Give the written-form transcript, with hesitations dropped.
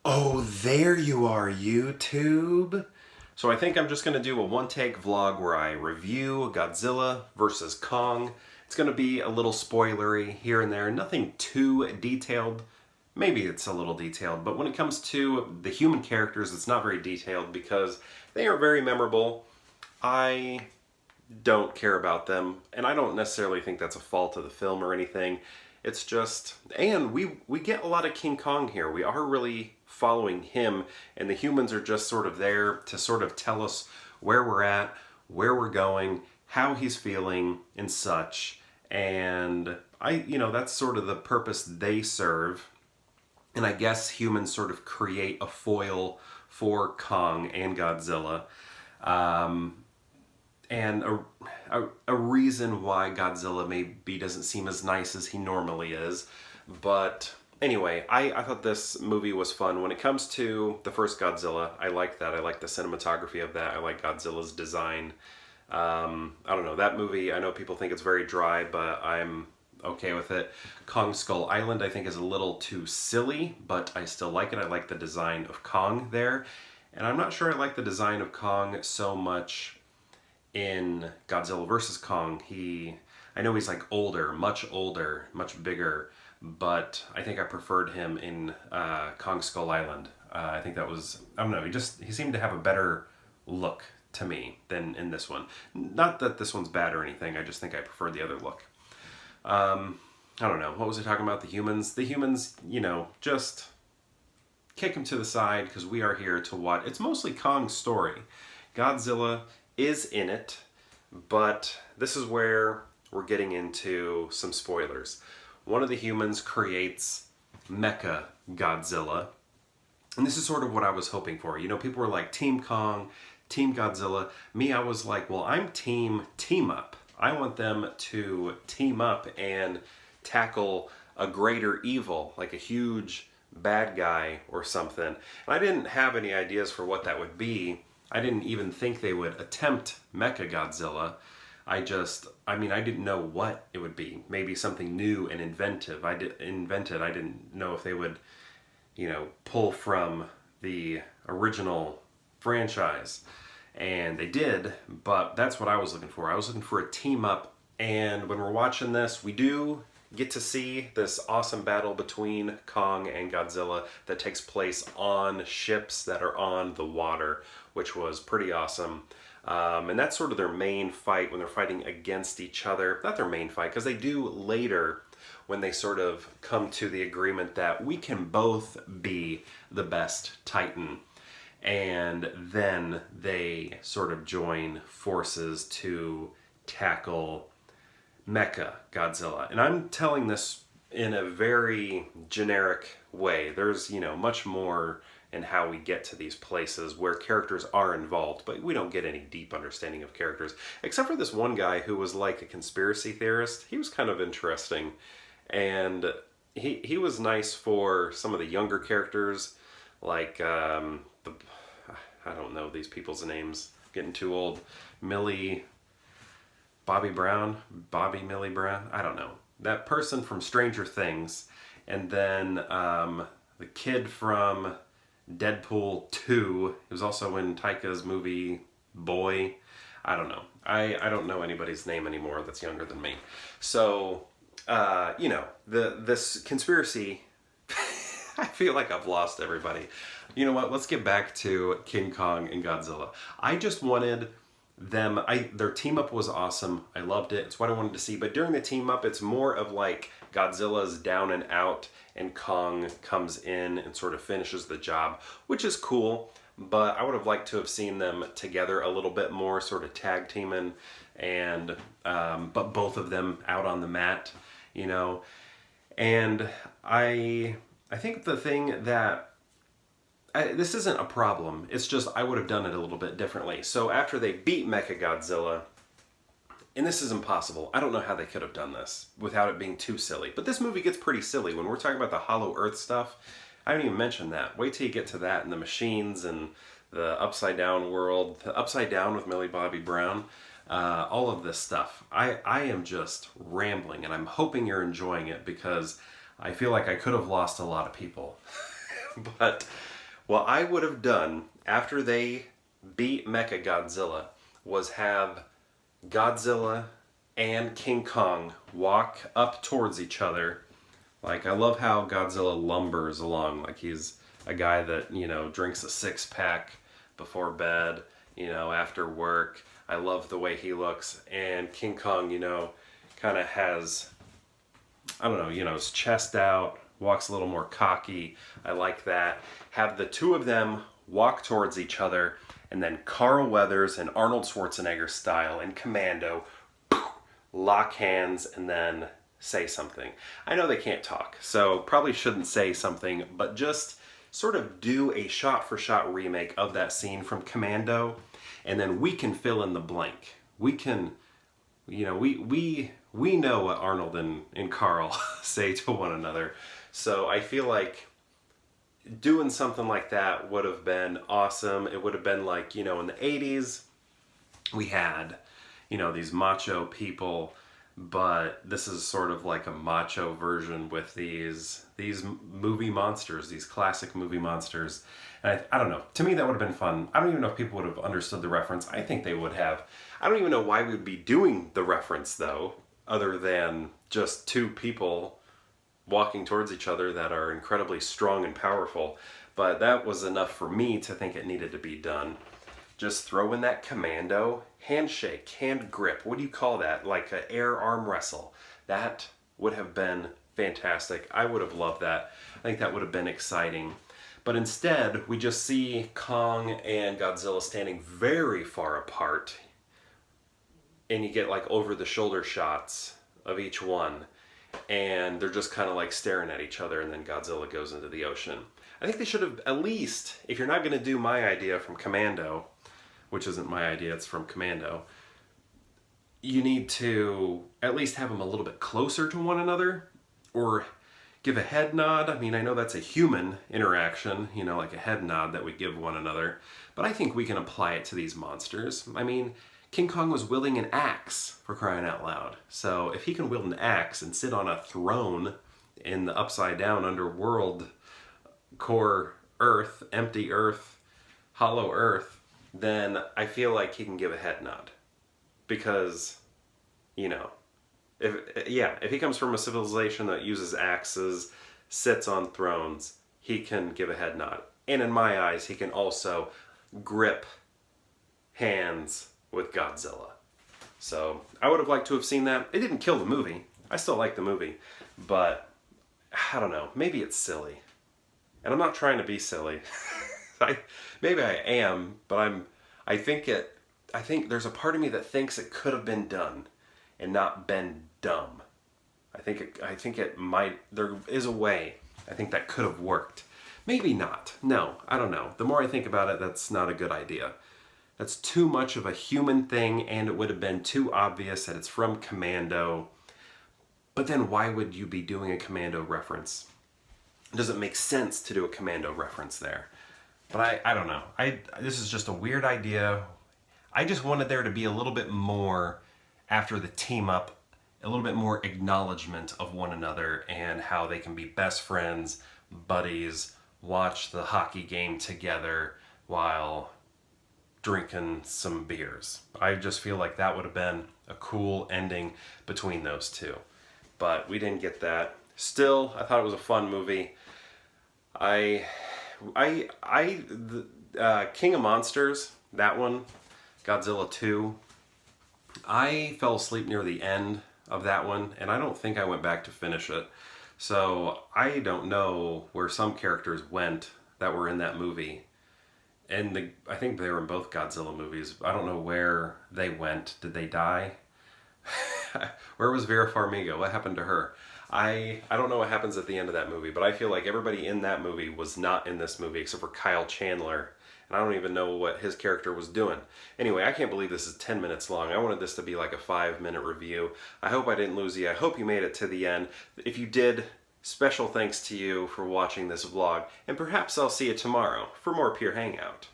Oh, there you are, YouTube. So I think I'm just going to do a one-take vlog where I review Godzilla versus Kong. It's going to be a little spoilery here and there, nothing too detailed. Maybe it's a little detailed, but when it comes to the human characters, it's not very detailed because they aren't very memorable. I don't care about them, and I don't necessarily think that's a fault of the film or anything. It's just, and we get a lot of King Kong here. We are really following him, and the humans are just sort of there to sort of tell us where we're at, where we're going, how he's feeling, and such. And that's sort of the purpose they serve. And I guess humans sort of create a foil for Kong and Godzilla. And a reason why Godzilla maybe doesn't seem as nice as he normally is. But anyway, I thought this movie was fun. When it comes to the first Godzilla, I like that. I like the cinematography of that. I like Godzilla's design. I don't know, that movie, I know people think it's very dry, but I'm okay with it. Kong Skull Island, I think, is a little too silly, but I still like it. I like the design of Kong there. And I'm not sure I like the design of Kong so much in Godzilla vs. Kong. I know he's like older, much bigger, but I think I preferred him in Kong Skull Island. I think that was, I don't know, he seemed to have a better look to me than in this one. Not that this one's bad or anything, I just think I preferred the other look. I don't know, what was I talking about? The humans, just kick them to the side because we are here to watch. It's mostly Kong's story. Godzilla is in it, but this is where we're getting into some spoilers. One of the humans creates Mecha Godzilla, and this is sort of what I was hoping for. People were like, Team Kong, Team Godzilla. Me, I was like, well, I'm Team Up. I want them to team up and tackle a greater evil, like a huge bad guy or something. And I didn't have any ideas for what that would be. I didn't even think they would attempt Mecha Godzilla. I didn't know what it would be. Maybe something new and inventive. I didn't know if they would, pull from the original franchise. And they did, but that's what I was looking for. I was looking for a team up, and when we're watching this, we do get to see this awesome battle between Kong and Godzilla that takes place on ships that are on the water, which was pretty awesome. And that's sort of their main fight when they're fighting against each other. Not their main fight, because they do later when they sort of come to the agreement that we can both be the best Titan. And then they sort of join forces to tackle Mecha Godzilla. And I'm telling this in a very generic way. There's, much more in how we get to these places where characters are involved, but we don't get any deep understanding of characters. Except for this one guy who was like a conspiracy theorist. He was kind of interesting. And he was nice for some of the younger characters, like I don't know these people's names. Getting too old. Millie Bobby Millie Brown. I don't know. That person from Stranger Things. And then the kid from Deadpool 2. He was also in Taika's movie Boy. I don't know. I don't know anybody's name anymore that's younger than me. So, this conspiracy... I feel like I've lost everybody. You know what? Let's get back to King Kong and Godzilla. I just wanted them... Their team up was awesome. I loved it. It's what I wanted to see. But during the team up, it's more of like Godzilla's down and out and Kong comes in and sort of finishes the job, which is cool. But I would have liked to have seen them together a little bit more, sort of tag teaming, and but both of them out on the mat, And I think the thing that... this isn't a problem. It's just I would have done it a little bit differently. So after they beat Mechagodzilla, and this is impossible. I don't know how they could have done this without it being too silly. But this movie gets pretty silly. When we're talking about the Hollow Earth stuff, I haven't even mentioned that. Wait till you get to that and the machines and the Upside Down world, the Upside Down with Millie Bobby Brown, all of this stuff. I am just rambling, and I'm hoping you're enjoying it because I feel like I could have lost a lot of people. But What I would have done after they beat Mechagodzilla was have Godzilla and King Kong walk up towards each other. Like, I love how Godzilla lumbers along like he's a guy that, drinks a six-pack before bed, after work. I love the way he looks. And King Kong, kind of has, I don't know, his chest out, walks a little more cocky. I like that. Have the two of them walk towards each other, and then Carl Weathers and Arnold Schwarzenegger style in Commando lock hands and then say something. I know they can't talk, so probably shouldn't say something, but just sort of do a shot-for-shot remake of that scene from Commando, and then we can fill in the blank. We can, we know what Arnold and Carl say to one another. So I feel like doing something like that would have been awesome. It would have been like, in the 80s, we had, these macho people, but this is sort of like a macho version with these movie monsters, these classic movie monsters. And I don't know. To me, that would have been fun. I don't even know if people would have understood the reference. I think they would have. I don't even know why we would be doing the reference, though, other than just two people walking towards each other that are incredibly strong and powerful. But that was enough for me to think it needed to be done. Just throw in that Commando, handshake, hand grip. What do you call that? Like an air arm wrestle. That would have been fantastic. I would have loved that. I think that would have been exciting. But instead, we just see Kong and Godzilla standing very far apart. And you get like over the shoulder shots of each one. And they're just kind of like staring at each other, and then Godzilla goes into the ocean. I think they should have, at least, if you're not going to do my idea from Commando, which isn't my idea, it's from Commando, you need to at least have them a little bit closer to one another, or give a head nod. I mean, I know that's a human interaction, like a head nod that we give one another, but I think we can apply it to these monsters. I mean, King Kong was wielding an axe, for crying out loud. So if he can wield an axe and sit on a throne in the upside down underworld core earth, empty earth, hollow earth, then I feel like he can give a head nod. Because, if he comes from a civilization that uses axes, sits on thrones, he can give a head nod. And in my eyes, he can also grip hands with Godzilla. So I would have liked to have seen that. It didn't kill the movie. I still like the movie, but I don't know. Maybe it's silly, and I'm not trying to be silly. Maybe I am, but I think there's a part of me that thinks it could have been done, and not been dumb. I think it might. There is a way. I think that could have worked. Maybe not. No, I don't know. The more I think about it, that's not a good idea. That's too much of a human thing, and it would have been too obvious that it's from Commando. But then why would you be doing a Commando reference? It doesn't make sense to do a Commando reference there. But I don't know. This is just a weird idea. I just wanted there to be a little bit more after the team up, a little bit more acknowledgement of one another and how they can be best friends, buddies, watch the hockey game together while drinking some beers. I just feel like that would have been a cool ending between those two. But we didn't get that. Still, I thought it was a fun movie. The King of Monsters, that one, Godzilla 2, I fell asleep near the end of that one, and I don't think I went back to finish it. So I don't know where some characters went that were in that movie. And I think they were in both Godzilla movies. I don't know where they went. Did they die? Where was Vera Farmiga? What happened to her? I don't know what happens at the end of that movie, but I feel like everybody in that movie was not in this movie except for Kyle Chandler. And I don't even know what his character was doing. Anyway, I can't believe this is 10 minutes long. I wanted this to be like a 5-minute review. I hope I didn't lose you. I hope you made it to the end. If you did, special thanks to you for watching this vlog. And perhaps I'll see you tomorrow for more Pure Hangout.